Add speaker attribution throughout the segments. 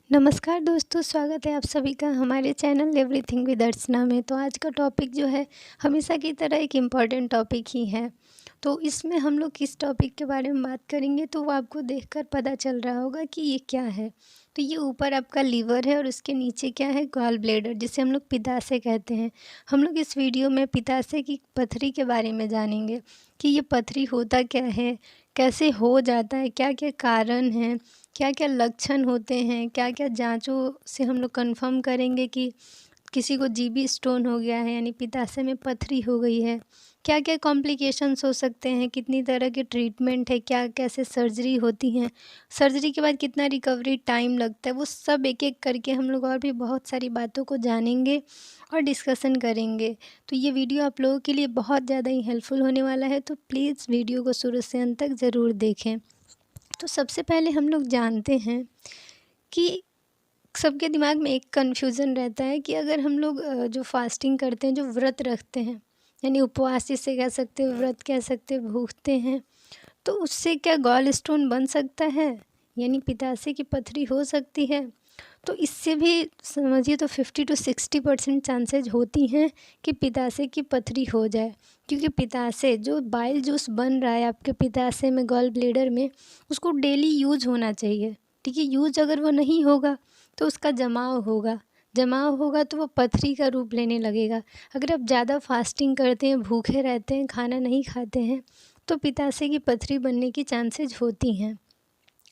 Speaker 1: नमस्कार दोस्तों, स्वागत है आप सभी का हमारे चैनल एवरीथिंग विद अर्चना में। तो आज का टॉपिक जो है हमेशा की तरह एक इम्पॉर्टेंट टॉपिक ही है। तो इसमें हम लोग किस टॉपिक के बारे में बात करेंगे तो वो आपको देखकर पता चल रहा होगा कि ये क्या है। तो ये ऊपर आपका लीवर है और उसके नीचे क्या है, गॉल ब्लैडर, जिसे हम लोग पित्ताशय कहते हैं। हम लोग इस वीडियो में पित्ताशय की पथरी के बारे में जानेंगे कि ये पथरी होता क्या है, कैसे हो जाता है, क्या क्या कारण हैं, क्या क्या लक्षण होते हैं, क्या क्या जांचों से हम लोग कंफर्म करेंगे कि किसी को जीबी स्टोन हो गया है यानी पित्ताशय में पथरी हो गई है। क्या क्या कॉम्प्लिकेशंस हो सकते हैं, कितनी तरह के ट्रीटमेंट है, क्या कैसे सर्जरी होती हैं, सर्जरी के बाद कितना रिकवरी टाइम लगता है, वो सब एक एक करके हम लोग और भी बहुत सारी बातों को जानेंगे और डिस्कशन करेंगे। तो ये वीडियो आप लोगों के लिए बहुत ज़्यादा ही हेल्पफुल होने वाला है, तो प्लीज़ वीडियो को शुरू से अंत तक ज़रूर देखें। तो सबसे पहले हम लोग जानते हैं कि सबके दिमाग में एक कन्फ्यूज़न रहता है कि अगर हम लोग जो फास्टिंग करते हैं, जो व्रत रखते हैं, यानी उपवास जिसे कह सकते हैं, व्रत कह सकते हैं, भूखते हैं, तो उससे क्या गॉल स्टोन बन सकता है, यानी पित्ताशय की पथरी हो सकती है। तो इससे भी समझिए तो 50 to 60% चांसेज होती हैं कि पित्ताशय की पथरी हो जाए, क्योंकि पित्ताशय जो बाइल जूस बन रहा है आपके पित्ताशय में, गॉल ब्लैडर में, उसको डेली यूज होना चाहिए। ठीक है, यूज अगर वो नहीं होगा तो उसका जमाव होगा तो वो पथरी का रूप लेने लगेगा। अगर आप ज़्यादा फास्टिंग करते हैं, भूखे रहते हैं, खाना नहीं खाते हैं, तो पित्ताशय की पथरी बनने की चांसेज होती हैं।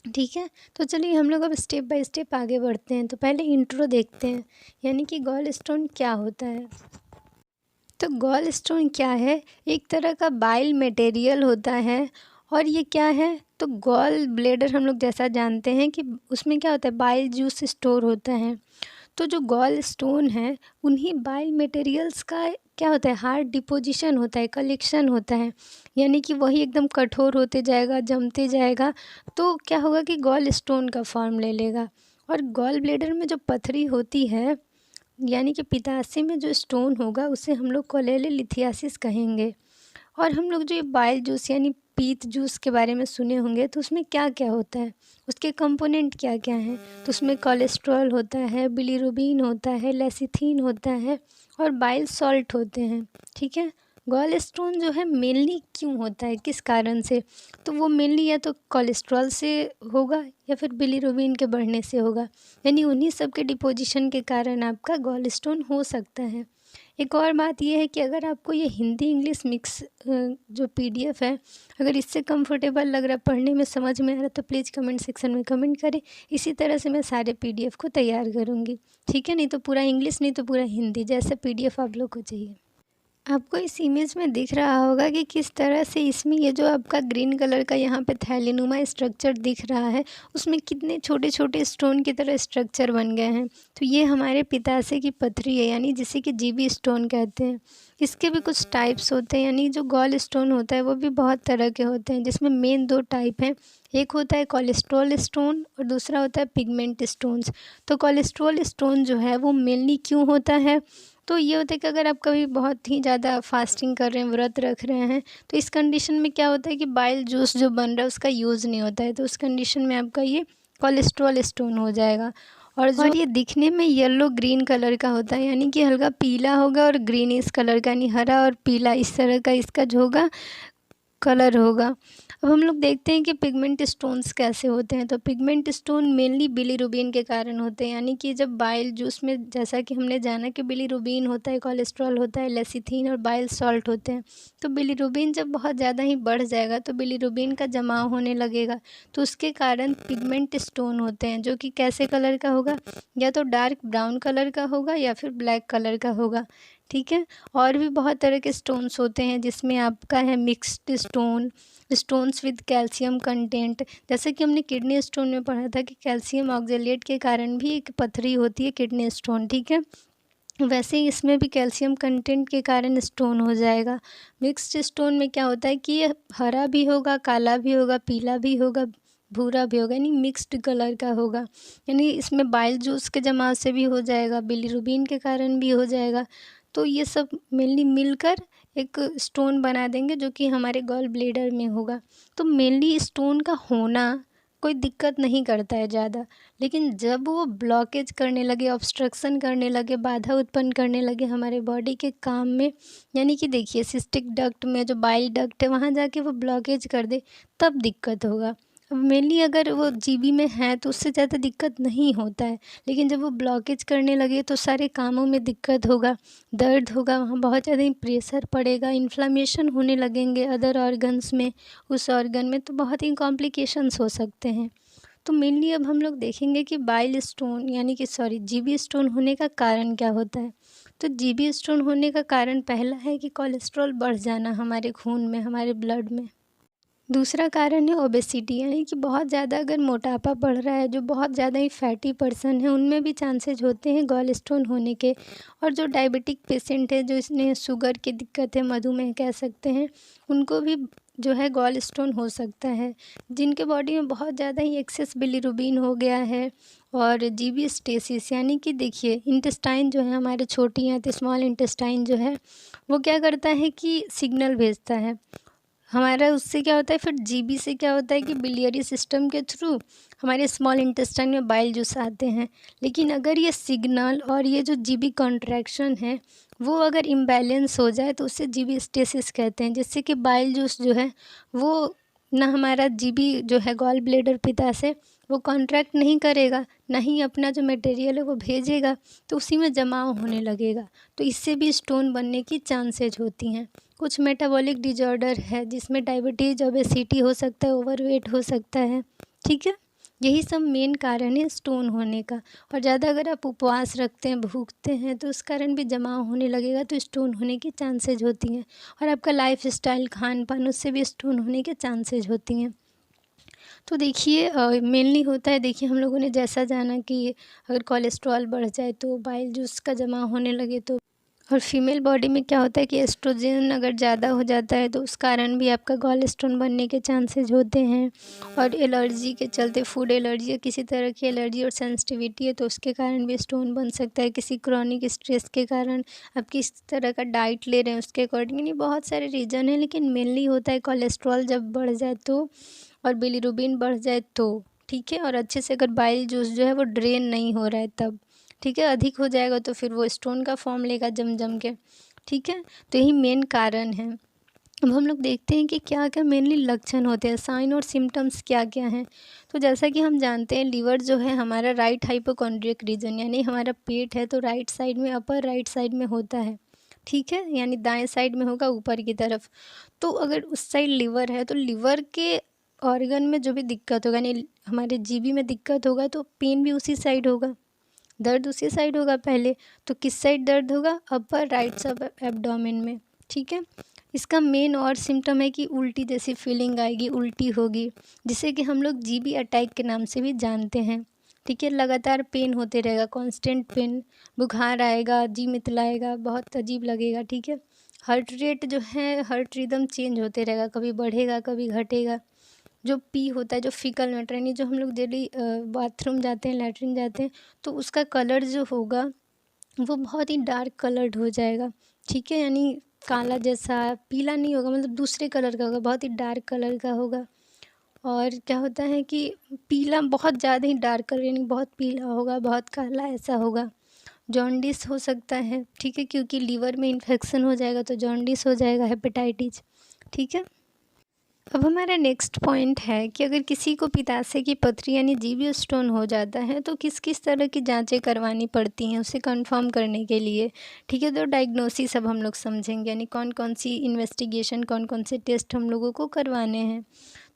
Speaker 1: ठीक है, तो चलिए हम लोग अब स्टेप बाय स्टेप आगे बढ़ते हैं। तो पहले इंट्रो देखते हैं, यानी कि गॉल स्टोन क्या होता है। तो गॉल स्टोन क्या है, एक तरह का बाइल मटेरियल होता है। और ये क्या है, तो गॉल ब्लैडर हम लोग जैसा जानते हैं कि उसमें क्या होता है, बाइल जूस स्टोर होता है। तो जो गॉल स्टोन है उन्हीं बाइल मटेरियल्स का क्या होता है, हार्ड डिपोजिशन होता है, कलेक्शन होता है, यानी कि वही एकदम कठोर होते जाएगा, जमते जाएगा, तो क्या होगा कि गॉल स्टोन का फॉर्म ले लेगा। और गॉल ब्लैडर में जो पथरी होती है, यानी कि पित्ताशय में जो स्टोन होगा, उसे हम लोग कोलेलिथियासिस कहेंगे। और हम लोग जो ये बाइल जूस यानी पीत जूस के बारे में सुने होंगे, तो उसमें क्या क्या होता है, उसके कंपोनेंट क्या क्या हैं। तो उसमें कोलेस्ट्रॉल होता है, बिलीरुबिन होता है, लेसिथिन होता है और बाइल सॉल्ट होते हैं। ठीक है, गॉल स्टोन जो है मेनली क्यों होता है, किस कारण से, तो वो मेनली या तो कोलेस्ट्रॉल से होगा या फिर बिलीरुबिन के बढ़ने से होगा, यानी उन्हीं सब के डिपोजिशन के कारण आपका गॉल स्टोन हो सकता है। एक और बात यह है कि अगर आपको ये हिंदी इंग्लिश मिक्स जो पीडीएफ है, अगर इससे कंफर्टेबल लग रहा है, पढ़ने में समझ में आ रहा है, तो प्लीज़ कमेंट सेक्शन में कमेंट करें। इसी तरह से मैं सारे पीडीएफ को तैयार करूँगी। ठीक है, नहीं तो पूरा इंग्लिश, नहीं तो पूरा हिंदी, जैसा पीडीएफ आप लोग को चाहिए। आपको इस इमेज में दिख रहा होगा कि किस तरह से इसमें ये जो आपका ग्रीन कलर का यहाँ पे थैलीनुमा स्ट्रक्चर दिख रहा है, उसमें कितने छोटे छोटे स्टोन की तरह स्ट्रक्चर बन गए हैं। तो ये हमारे पित्ताशय की पथरी है, यानी जिसे कि जीबी स्टोन कहते हैं। इसके भी कुछ टाइप्स होते हैं, यानी जो गॉल स्टोन होता है वो भी बहुत तरह के होते हैं, जिसमें मेन दो टाइप हैं। एक होता है कोलेस्ट्रॉल स्टोन और दूसरा होता है पिगमेंट स्टोन्स। तो कोलेस्ट्रॉल स्टोन जो है वो मेनली क्यों होता है, तो ये होता है कि अगर आप कभी बहुत ही ज़्यादा फास्टिंग कर रहे हैं, व्रत रख रहे हैं, तो इस कंडीशन में क्या होता है कि बाइल जूस जो बन रहा है उसका यूज़ नहीं होता है, तो उस कंडीशन में आपका ये कोलेस्ट्रॉल स्टोन हो जाएगा। और ये दिखने में येलो ग्रीन कलर का होता है, यानी कि हल्का पीला होगा और ग्रीनिश कलर का, यानी हरा और पीला इस तरह का इसका जो होगा कलर होगा। अब हम लोग देखते हैं कि पिगमेंट स्टोन्स कैसे होते हैं। तो पिगमेंट स्टोन मेनली बिलीरुबिन के कारण होते हैं, यानी कि जब बाइल जूस में, जैसा कि हमने जाना कि बिलीरुबिन होता है, कोलेस्ट्रॉल होता है, लेसिथिन और बाइल सॉल्ट होते हैं। तो बिलीरुबिन जब बहुत ज़्यादा ही बढ़ जाएगा तो बिलीरुबिन का जमाव होने लगेगा, तो उसके कारण पिगमेंट स्टोन होते हैं, जो कि कैसे कलर का होगा, या तो डार्क ब्राउन कलर का होगा या फिर ब्लैक कलर का होगा। ठीक है, और भी बहुत तरह के स्टोन्स होते हैं, जिसमें आपका है mixed stones with calcium content. जैसे कि हमने किडनी स्टोन में पढ़ा था कि कैल्शियम ऑक्जेलेट के कारण भी एक पथरी होती है किडनी स्टोन। ठीक है, वैसे ही इसमें भी कैल्शियम कंटेंट के कारण स्टोन हो जाएगा। मिक्स्ड स्टोन में क्या होता है कि ये हरा भी होगा, काला भी होगा, पीला भी होगा, भूरा भी होगा, यानी मिक्स्ड कलर का होगा। यानी इसमें बाइल जूस के जमाव से भी हो जाएगा, बिलीरुबिन के कारण भी हो जाएगा। तो ये सब मेनली मिलकर एक स्टोन बना देंगे जो कि हमारे गॉल ब्लैडर में होगा। तो मेनली स्टोन का होना कोई दिक्कत नहीं करता है ज़्यादा। लेकिन जब वो ब्लॉकेज करने लगे, ऑब्स्ट्रक्शन करने लगे, बाधा उत्पन्न करने लगे हमारे बॉडी के काम में, यानी कि देखिए सिस्टिक डक्ट में जो बाइल डक्ट है वहाँ जाके वो ब्लॉकेज कर दे, तब दिक्कत होगा। अब मेनली अगर वो जीबी में है तो उससे ज़्यादा दिक्कत नहीं होता है, लेकिन जब वो ब्लॉकेज करने लगे तो सारे कामों में दिक्कत होगा, दर्द होगा, वहाँ बहुत ज़्यादा प्रेशर पड़ेगा, इन्फ्लामेशन होने लगेंगे अदर ऑर्गन्स में, उस ऑर्गन में, तो बहुत ही कॉम्प्लिकेशंस हो सकते हैं। तो मेनली अब हम लोग देखेंगे कि बाइल स्टोन यानी कि जीबी स्टोन होने का कारण क्या होता है। तो जीबी स्टोन होने का कारण पहला है कि कोलेस्ट्रॉल बढ़ जाना हमारे खून में, हमारे ब्लड में। दूसरा कारण है ओबेसिटी, यानी कि बहुत ज़्यादा अगर मोटापा बढ़ रहा है, जो बहुत ज़्यादा ही फैटी पर्सन है उनमें भी चांसेज होते हैं गॉल स्टोन होने के। और जो डायबिटिक पेशेंट है, जो इसमें शुगर की दिक्कत है, मधुमेह कह सकते हैं, उनको भी जो है गॉल स्टोन हो सकता है। जिनके बॉडी में बहुत ज़्यादा ही एक्सेस बिलीरुबिन हो गया है और जीबी स्टेसिस, यानी कि देखिए इंटेस्टाइन जो है हमारे छोटी या स्मॉल इंटेस्टाइन जो है वो क्या करता है कि सिग्नल भेजता है हमारा, उससे क्या होता है फिर जीबी से क्या होता है कि बिलियरी सिस्टम के थ्रू हमारे स्मॉल इंटेस्टाइन में बाइल जूस आते हैं। लेकिन अगर ये सिग्नल और ये जो जीबी कॉन्ट्रैक्शन है वो अगर इम्बैलेंस हो जाए तो उसे जीबी स्टेसिस कहते हैं, जिससे कि बाइल जूस जो है वो ना हमारा जीबी जो है गॉल ब्लेडर पित्ताशय वो कॉन्ट्रैक्ट नहीं करेगा, ना ही अपना जो मटेरियल है वो भेजेगा, तो उसी में जमाव होने लगेगा। तो इससे भी स्टोन बनने की चांसेज होती हैं। कुछ मेटाबॉलिक डिजॉर्डर है जिसमें डायबिटीज़, ओबेसिटी हो सकता है, ओवरवेट हो सकता है, ठीक है। यही सब मेन कारण है स्टोन होने का। और ज़्यादा अगर आप उपवास रखते हैं, भूखते हैं, तो उस कारण भी जमाव होने लगेगा, तो स्टोन होने की चांसेज होती हैं। और आपका लाइफ स्टाइल, खान पान, उससे भी स्टोन होने के चांसेज होती हैं। तो देखिए मेनली होता है, देखिए हम लोगों ने जैसा जाना कि अगर कोलेस्ट्रॉल बढ़ जाए तो बाइल जूस का जमा होने लगे तो, और फीमेल बॉडी में क्या होता है कि एस्ट्रोजन अगर ज़्यादा हो जाता है तो उस कारण भी आपका गॉल स्टोन बनने के चांसेस होते हैं। और एलर्जी के चलते, फूड एलर्जी या किसी तरह की एलर्जी और सेंसिटिविटी है तो उसके कारण भी स्टोन बन सकता है। किसी क्रॉनिक स्ट्रेस के कारण, आप किस तरह का डाइट ले रहे हैं उसके अकॉर्डिंग, यानी बहुत सारे रीज़न है, लेकिन मेनली होता है कोलेस्ट्रॉल जब बढ़ जाए तो, और बिलीरुबिन बढ़ जाए तो, ठीक है। और अच्छे से अगर बाइल जूस जो है वो ड्रेन नहीं हो रहा है तब, ठीक है। अधिक हो जाएगा तो फिर वो स्टोन का फॉर्म लेगा जम जम के, ठीक है। तो यही मेन कारण है। अब हम लोग देखते हैं कि क्या क्या मेनली लक्षण होते हैं, साइन और सिम्टम्स क्या क्या हैं। तो जैसा कि हम जानते हैं लीवर जो है हमारा राइट हाइपोकॉन्ड्रियक रीजन, यानी हमारा पेट है तो राइट साइड में, अपर राइट साइड में होता है, ठीक है, यानी दाएं साइड में होगा ऊपर की तरफ। तो अगर उस साइड लीवर है तो लीवर के ऑर्गन में जो भी दिक्कत होगा, यानी हमारे जीबी में दिक्कत होगा तो पेन भी उसी साइड होगा, दर्द उसी साइड होगा पहले। तो किस साइड दर्द होगा? अपर राइट सब एब्डोमेन में, ठीक है। इसका मेन और सिम्टम है कि उल्टी जैसी फीलिंग आएगी, उल्टी होगी, जिसे कि हम लोग जीबी अटैक के नाम से भी जानते हैं, ठीक है। लगातार पेन होते रहेगा, कांस्टेंट पेन, बुखार आएगा, जी मितलाएगा, बहुत अजीब लगेगा, ठीक है। हार्ट रेट जो है, हार्ट रिदम चेंज होते रहेगा, कभी बढ़ेगा कभी घटेगा। जो पी होता है, जो फीकल मैटर, यानी जो हम लोग डेली बाथरूम जाते हैं, लैट्रिन जाते हैं, तो उसका कलर जो होगा वो बहुत ही डार्क कलर्ड हो जाएगा, ठीक है। यानी काला जैसा, पीला नहीं होगा, मतलब दूसरे कलर का होगा, बहुत ही डार्क कलर का होगा। और क्या होता है कि पीला बहुत ज़्यादा ही डार्क कलर, यानी बहुत पीला होगा, बहुत काला, ऐसा होगा। जॉन्डिस हो सकता है, ठीक है, क्योंकि लीवर में इन्फेक्शन हो जाएगा तो जॉन्डिस हो जाएगा, हेपेटाइटिस, ठीक है। अब हमारा नेक्स्ट पॉइंट है कि अगर किसी को पित्ताशय की पथरी यानी जीबी स्टोन हो जाता है तो किस किस तरह की जांचें करवानी पड़ती हैं उसे कंफर्म करने के लिए, ठीक है। तो डायग्नोसिस अब हम लोग समझेंगे, यानी कौन कौन सी इन्वेस्टिगेशन, कौन कौन से टेस्ट हम लोगों को करवाने हैं।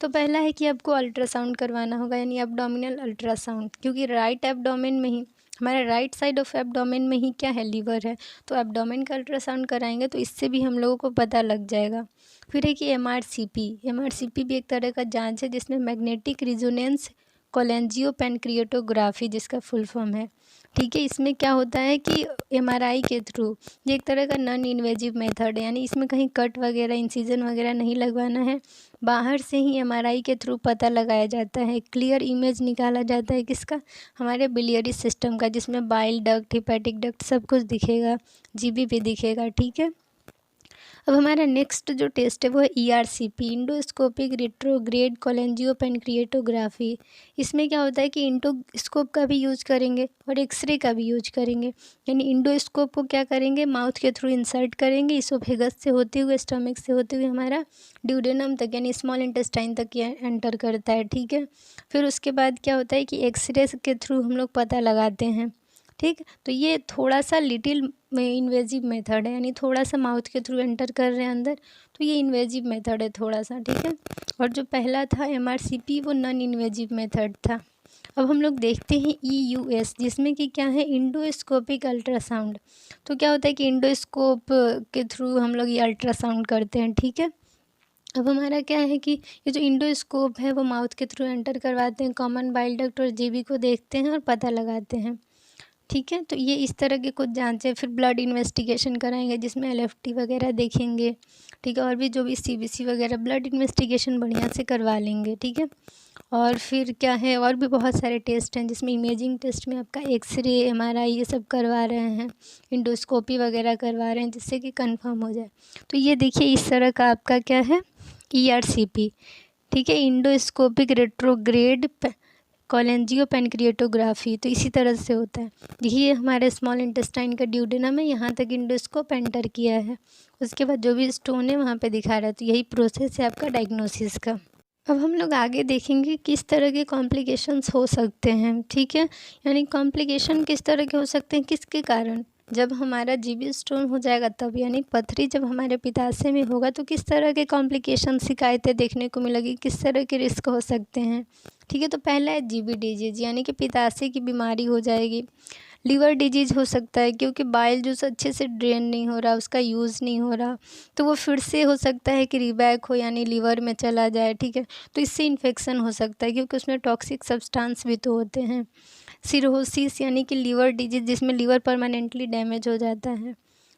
Speaker 1: तो पहला है कि आपको अल्ट्रासाउंड करवाना होगा, यानी एब्डोमिनल अल्ट्रासाउंड, क्योंकि राइट एब्डोमेन में ही, हमारे राइट साइड ऑफ एब्डोमेन में ही क्या है, लीवर है, तो एब्डोमेन का अल्ट्रासाउंड कराएंगे तो इससे भी हम लोगों को पता लग जाएगा। फिर है कि एमआरसीपी भी एक तरह का जांच है जिसमें मैग्नेटिक रिजोनेंस कोलेंजियो पैनक्रिएटोग्राफी जिसका फुल फॉर्म है, ठीक है। इसमें क्या होता है कि एमआरआई के थ्रू, ये एक तरह का नॉन इन्वेजिव मेथड है, यानी इसमें कहीं कट वगैरह, इंसिजन वगैरह नहीं लगवाना है, बाहर से ही एमआरआई के थ्रू पता लगाया जाता है, क्लियर इमेज निकाला जाता है किसका, हमारे बिलियरी सिस्टम का, जिसमें बाइल डक्ट, हिपैटिक डक्ट सब कुछ दिखेगा, जीबी भी दिखेगा, ठीक है। अब हमारा नेक्स्ट जो टेस्ट है वो है ERCP, इंडोस्कोपिक रेट्रोग्रेड कोलेंजियोपेनक्रिएटोग्राफी। इसमें क्या होता है कि इंडोस्कोप का भी यूज करेंगे और एक्सरे का भी यूज करेंगे। यानी इंडोस्कोप को क्या करेंगे, माउथ के थ्रू इंसर्ट करेंगे, इसोफेगस से होते हुए, स्टमक से होते हुए हमारा ड्यूडेनम तक यानी स्मॉल इंटेस्टाइन तक ये एंटर करता है। ठीक है, फिर उसके बाद क्या होता है कि एक्सरे के थ्रू हम लोग पता लगाते हैं। ठीक, तो ये थोड़ा सा लिटिल इन्वेजिव मेथड है, यानी थोड़ा सा माउथ के थ्रू एंटर कर रहे हैं अंदर, तो ये इन्वेजिव मेथड है थोड़ा सा। ठीक है, और जो पहला था MRCP वो नॉन इन्वेजिव मेथड था। अब हम लोग देखते हैं EUS, जिसमें कि क्या है, इंडोस्कोपिक अल्ट्रासाउंड। तो क्या होता है कि इंडोस्कोप के थ्रू हम लोग ये अल्ट्रासाउंड करते हैं। ठीक है, अब हमारा क्या है कि ये जो इंडोस्कोप है वो माउथ के थ्रू एंटर करवाते हैं, कॉमन बाइल डक्ट और JB को देखते हैं और पता लगाते हैं। ठीक है, तो ये इस तरह के कुछ जाँचें, फिर ब्लड इन्वेस्टिगेशन कराएंगे जिसमें LFT वगैरह देखेंगे। ठीक है, और भी जो भी CBC वगैरह ब्लड इन्वेस्टिगेशन बढ़िया से करवा लेंगे। ठीक है, और फिर क्या है, और भी बहुत सारे टेस्ट हैं जिसमें इमेजिंग टेस्ट में आपका एक्सरे, MRI ये सब करवा रहे हैं, इंडोस्कोपी वगैरह करवा रहे हैं जिससे कि कंफर्म हो जाए। तो ये देखिए इस तरह का आपका क्या है, ERCP। ठीक है, इंडोस्कोपिक रेट्रोग्रेड कोलेंजियोपेनक्रिएटोग्राफी, तो इसी तरह से होता है। देखिए हमारे स्मॉल इंटेस्टाइन का ड्यूडेनम है, यहाँ तक इंडोस्कोप एंटर किया है, उसके बाद जो भी स्टोन है वहाँ पे दिखा रहा है। तो यही प्रोसेस है आपका डायग्नोसिस का। अब हम लोग आगे देखेंगे किस तरह के कॉम्प्लिकेशंस हो सकते हैं। ठीक है, यानी कॉम्प्लिकेशन किस तरह के हो सकते हैं, किसके कारण, जब हमारा GB स्टोन हो जाएगा तब, यानी पथरी जब हमारे पित्ताशय में होगा तो किस तरह के कॉम्प्लिकेशन, शिकायतें देखने को मिलेगी, किस तरह के रिस्क हो सकते हैं। ठीक है, तो पहला है GB डिजीज, यानी कि पित्ताशय की बीमारी हो जाएगी। लीवर डिजीज हो सकता है, क्योंकि बाइल जूस अच्छे से ड्रेन नहीं हो रहा, उसका यूज़ नहीं हो रहा, तो वो फिर से हो सकता है कि रीबैक हो, यानी लीवर में चला जाए। ठीक है, तो इससे इन्फेक्शन हो सकता है क्योंकि उसमें टॉक्सिक सब्सटेंस भी तो होते हैं। सिरोसिस यानी कि लीवर डिजीज, जिसमें लीवर परमानेंटली डैमेज हो जाता है।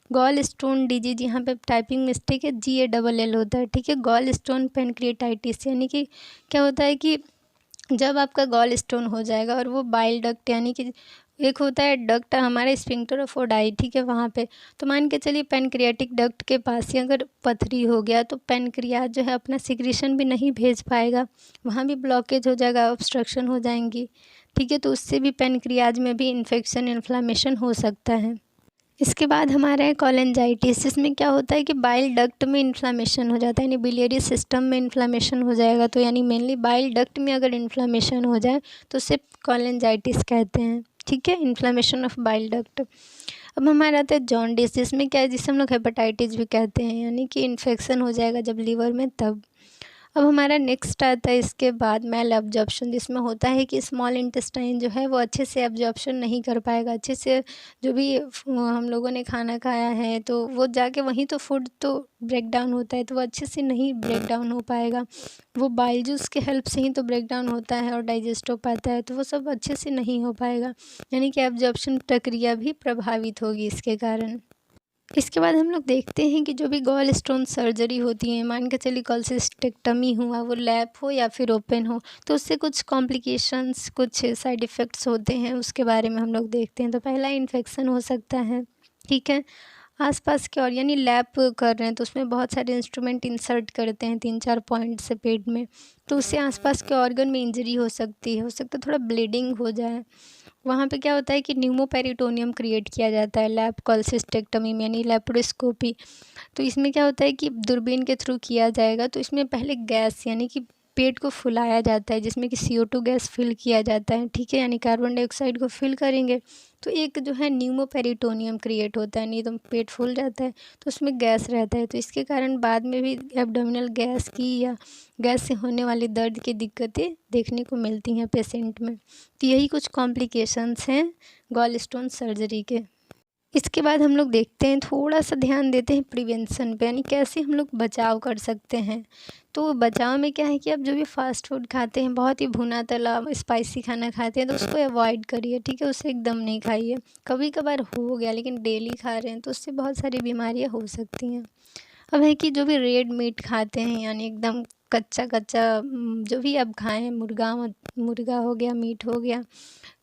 Speaker 1: गॉल स्टोन डिजीज, यहाँ पे टाइपिंग मिस्टेक है, GALL होता है। ठीक है, गॉल स्टोन पेनक्रिएटाइटिस, यानी कि क्या होता है कि जब आपका गॉल स्टोन हो जाएगा और वो बाइल डक्ट, यानी कि एक होता है डक्ट हमारे स्फिंक्टर ऑफ ओडाई, ठीक है, वहाँ पे, तो मान के चलिए पेनक्रियाटिक डक्ट के पास ही अगर पथरी हो गया तो पेनक्रियाज जो है अपना सिक्रीशन भी नहीं भेज पाएगा, वहाँ भी ब्लॉकेज हो जाएगा, ऑब्स्ट्रक्शन हो जाएंगी। ठीक है, तो उससे भी पेनक्रियाज में भी इन्फेक्शन, इन्फ्लामेशन हो सकता है। इसके बाद हमारा है कोलेंजाइटिस, इसमें क्या होता है कि बाइल डक्ट में इन्फ्लामेशन हो जाता है, यानी बिलियरी सिस्टम में इन्फ्लामेशन हो जाएगा। तो यानी मेनली बाइल डक्ट में अगर इन्फ्लामेशन हो जाए तो उसे कोलेंजाइटिस कहते हैं। ठीक है, इन्फ्लामेशन ऑफ बाइल डक्ट। अब हमारा आता है जॉन्डिस, जिसमें क्या है, जिसे हम लोग हेपेटाइटिस भी कहते हैं, यानी कि इन्फेक्शन हो जाएगा जब लीवर में तब। अब हमारा नेक्स्ट आता है इसके बाद मैल एब्जॉर्प्शन, जिसमें होता है कि स्मॉल इंटेस्टाइन जो है वो अच्छे से एब्जॉर्प्शन नहीं कर पाएगा, अच्छे से जो भी हम लोगों ने खाना खाया है तो वो जाके वहीं तो फूड तो ब्रेक डाउन होता है, तो वो अच्छे से नहीं ब्रेक डाउन हो पाएगा। वो बाइल जूस के हेल्प से ही तो ब्रेक डाउन होता है और डाइजेस्ट हो पाता है, तो वो सब अच्छे से नहीं हो पाएगा, यानी कि एब्जॉर्प्शन प्रक्रिया भी प्रभावित होगी इसके कारण। इसके बाद हम लोग देखते हैं कि जो भी गॉल स्टोन सर्जरी होती है, मान के चलिए कोलसिस्टेक्टमी हुआ, वो लैप हो या फिर ओपन हो, तो उससे कुछ कॉम्प्लिकेशंस, कुछ साइड इफ़ेक्ट्स होते हैं, उसके बारे में हम लोग देखते हैं। तो पहला इन्फेक्शन हो सकता है। ठीक है, आसपास के, और यानी लैप कर रहे हैं तो उसमें बहुत सारे इंस्ट्रूमेंट इंसर्ट करते हैं 3-4 पॉइंट से पेट में, तो उससे आसपास के ऑर्गन में इंजरी हो सकती है, थोड़ा ब्लीडिंग हो जाए। वहाँ पे क्या होता है कि न्यूमोपेरिटोनियम क्रिएट किया जाता है लैप कोलसिस्टेक्टमी में, यानी लेप्रोस्कोपी। तो इसमें क्या होता है कि दूरबीन के थ्रू किया जाएगा, तो इसमें पहले गैस, यानी कि पेट को फुलाया जाता है, जिसमें कि CO2 गैस फिल किया जाता है। ठीक है, यानी कार्बन डाइऑक्साइड को फिल करेंगे तो एक जो है न्यूमोपेरिटोनियम क्रिएट होता है, नहीं तो पेट फूल जाता है तो उसमें गैस रहता है, तो इसके कारण बाद में भी एब्डोमिनल गैस की या गैस से होने वाली दर्द की दिक्कतें देखने को मिलती हैं पेशेंट में। तो यही कुछ कॉम्प्लिकेशंस हैं गॉल स्टोन सर्जरी के। इसके बाद हम लोग देखते हैं, थोड़ा सा ध्यान देते हैं प्रिवेंशन पे, यानी कैसे हम लोग बचाव कर सकते हैं। तो बचाव में क्या है कि आप जो भी फास्ट फूड खाते हैं, बहुत ही भुना तला स्पाइसी खाना खाते हैं, तो उसको अवॉइड करिए। ठीक है, उसे एकदम नहीं खाइए। कभी कभार हो गया, लेकिन डेली खा रहे हैं तो उससे बहुत सारी बीमारियां हो सकती हैं। अब है कि जो भी रेड मीट खाते हैं, यानी एकदम कच्चा कच्चा जो भी आप खाएं, मुर्गा हो गया, मीट हो गया,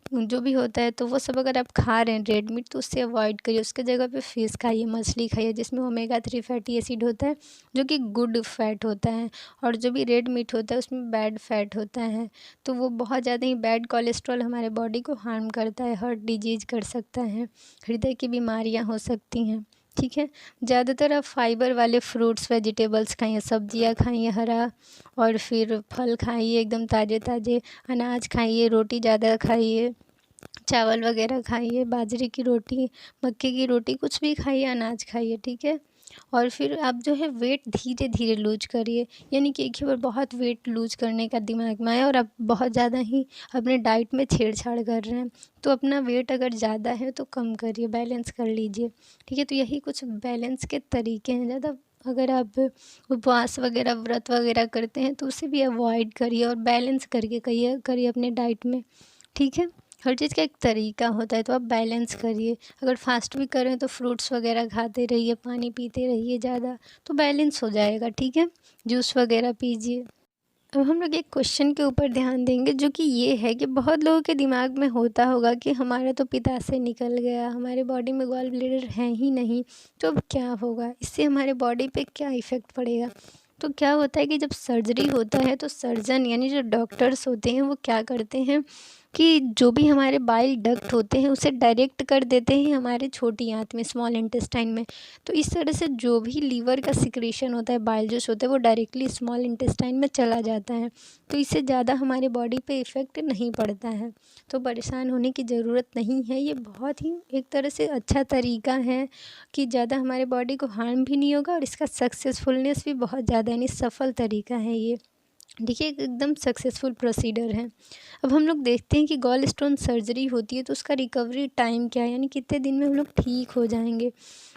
Speaker 1: जो भी होता है तो वो सब अगर आप खा रहे हैं रेड मीट तो उससे अवॉइड करिए। उसके जगह पे फ़िश खाइए, मछली खाइए जिसमें ओमेगा 3 फैटी एसिड होता है जो कि गुड फैट होता है। और जो भी रेड मीट होता है उसमें बैड फैट होता है, तो वो बहुत ज़्यादा ही बैड कोलेस्ट्रॉल हमारे बॉडी को हार्म करता है, हार्ट डिजीज़ कर सकता है, हृदय की बीमारियाँ हो सकती हैं। ठीक है, ज़्यादातर आप फाइबर वाले फ्रूट्स वेजिटेबल्स खाइए, सब्जियां खाइए हरा, और फिर फल खाइए एकदम ताज़े ताज़े, अनाज खाइए, रोटी ज़्यादा खाइए, चावल वगैरह खाइए, बाजरे की रोटी, मक्के की रोटी, कुछ भी खाइए, अनाज खाइए। ठीक है, और फिर आप जो है वेट धीरे धीरे लूज करिए, यानी कि एक ही बार बहुत वेट लूज करने का दिमाग में आया और आप बहुत ज़्यादा ही अपने डाइट में छेड़छाड़ कर रहे हैं, तो अपना वेट अगर ज़्यादा है तो कम करिए, बैलेंस कर लीजिए। ठीक है, तो यही कुछ बैलेंस के तरीके हैं। ज़्यादा अगर आप उपवास वगैरह व्रत वगैरह करते हैं तो उसे भी अवॉइड करिए और बैलेंस करके करिए अपने डाइट में। ठीक है, हर चीज़ का एक तरीका होता है, तो आप बैलेंस करिए। अगर फास्ट भी कर रहे हैं तो फ्रूट्स वगैरह खाते रहिए, पानी पीते रहिए ज़्यादा, तो बैलेंस हो जाएगा। ठीक है, जूस वगैरह पीजिए। अब हम लोग एक क्वेश्चन के ऊपर ध्यान देंगे जो कि ये है कि बहुत लोगों के दिमाग में होता होगा कि हमारा तो पित्ताशय निकल गया, हमारे बॉडी में गॉल ब्लैडर है ही नहीं, तो अब क्या होगा, इससे हमारे बॉडी पे क्या इफ़ेक्ट पड़ेगा। तो क्या होता है कि जब सर्जरी होता है तो सर्जन यानी जो डॉक्टर्स होते हैं वो क्या करते हैं कि जो भी हमारे बाइल डक्ट होते हैं उसे डायरेक्ट कर देते हैं हमारे छोटी आंत में, स्मॉल इंटेस्टाइन में। तो इस तरह से जो भी लीवर का सिक्रीशन होता है, बाइल जूस होता है, वो डायरेक्टली स्मॉल इंटेस्टाइन में चला जाता है, तो इससे ज़्यादा हमारे बॉडी पे इफ़ेक्ट नहीं पड़ता है। तो परेशान होने की ज़रूरत नहीं है, ये बहुत ही एक तरह से अच्छा तरीका है कि ज़्यादा हमारे बॉडी को हार्म भी नहीं होगा और इसका सक्सेसफुलनेस भी बहुत ज़्यादा, यानी सफल तरीका है ये। देखिए, एकदम सक्सेसफुल प्रोसीजर है। अब हम लोग देखते हैं कि गॉल स्टोन सर्जरी होती है तो उसका रिकवरी टाइम क्या है, यानी कितने दिन में हम लोग ठीक हो जाएंगे,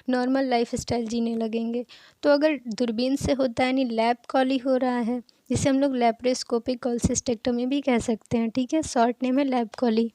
Speaker 1: नॉर्मल लाइफ स्टाइल जीने लगेंगे। तो अगर दूरबीन से होता है, यानी लैप कॉली हो रहा है, जिसे हम लोग लैप्रोस्कोपिक कोलसिस्टेक्टोमी भी कह सकते हैं। ठीक है, शॉर्ट नेम है लैप कॉली।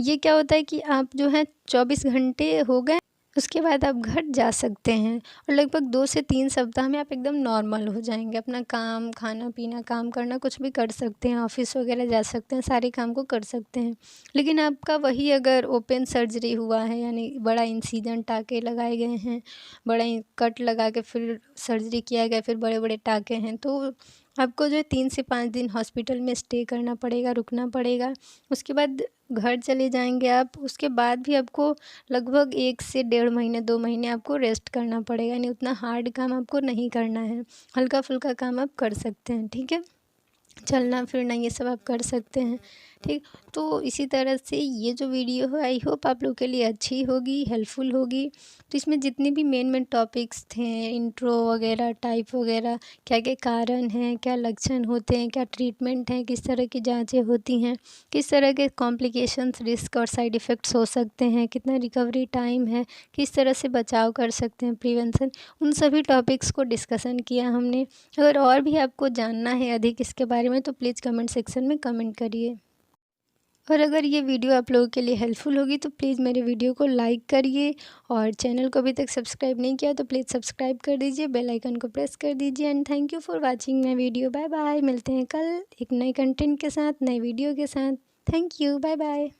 Speaker 1: ये क्या होता है कि आप जो है 24 घंटे हो गए, उसके बाद आप घर जा सकते हैं और लगभग 2 से 3 सप्ताह में आप एकदम नॉर्मल हो जाएंगे। अपना काम, खाना पीना, काम करना, कुछ भी कर सकते हैं, ऑफिस वगैरह जा सकते हैं, सारे काम को कर सकते हैं। लेकिन आपका वही अगर ओपन सर्जरी हुआ है, यानी बड़ा इंसिजन, टाँके लगाए गए हैं, बड़ा कट लगा के फिर सर्जरी किया गया, फिर बड़े बड़े टाँके हैं, तो आपको जो है 3 से 5 दिन हॉस्पिटल में स्टे करना पड़ेगा, रुकना पड़ेगा। उसके बाद घर चले जाएंगे आप, उसके बाद भी आपको लगभग 1 से 1.5 महीने, 2 महीने आपको रेस्ट करना पड़ेगा, यानी उतना हार्ड काम आपको नहीं करना है, हल्का-फुल्का काम आप कर सकते हैं। ठीक है, चलना फिरना ये सब आप कर सकते हैं। ठीक, तो इसी तरह से ये जो वीडियो है आई होप आप लोग के लिए अच्छी होगी, हेल्पफुल होगी। तो इसमें जितने भी मेन टॉपिक्स थे, इंट्रो वगैरह, टाइप वगैरह, क्या क्या कारण हैं, क्या लक्षण होते हैं, क्या ट्रीटमेंट है, किस तरह की जांचें होती हैं, किस तरह के कॉम्प्लिकेशंस, रिस्क और साइड इफ़ेक्ट्स हो सकते हैं, कितना रिकवरी टाइम है, किस तरह से बचाव कर सकते हैं, प्रिवेंशन, उन सभी टॉपिक्स को डिस्कसन किया हमने। अगर और भी आपको जानना है अधिक इसके बारे में तो प्लीज़ कमेंट सेक्शन में कमेंट करिए। और अगर ये वीडियो आप लोगों के लिए हेल्पफुल होगी तो प्लीज़ मेरे वीडियो को लाइक करिए, और चैनल को अभी तक सब्सक्राइब नहीं किया तो प्लीज़ सब्सक्राइब कर दीजिए, बेल आइकन को प्रेस कर दीजिए। And thank you for watching my video. Bye bye, मिलते हैं कल एक नए कंटेंट के साथ, नए वीडियो के साथ। Thank you, bye bye.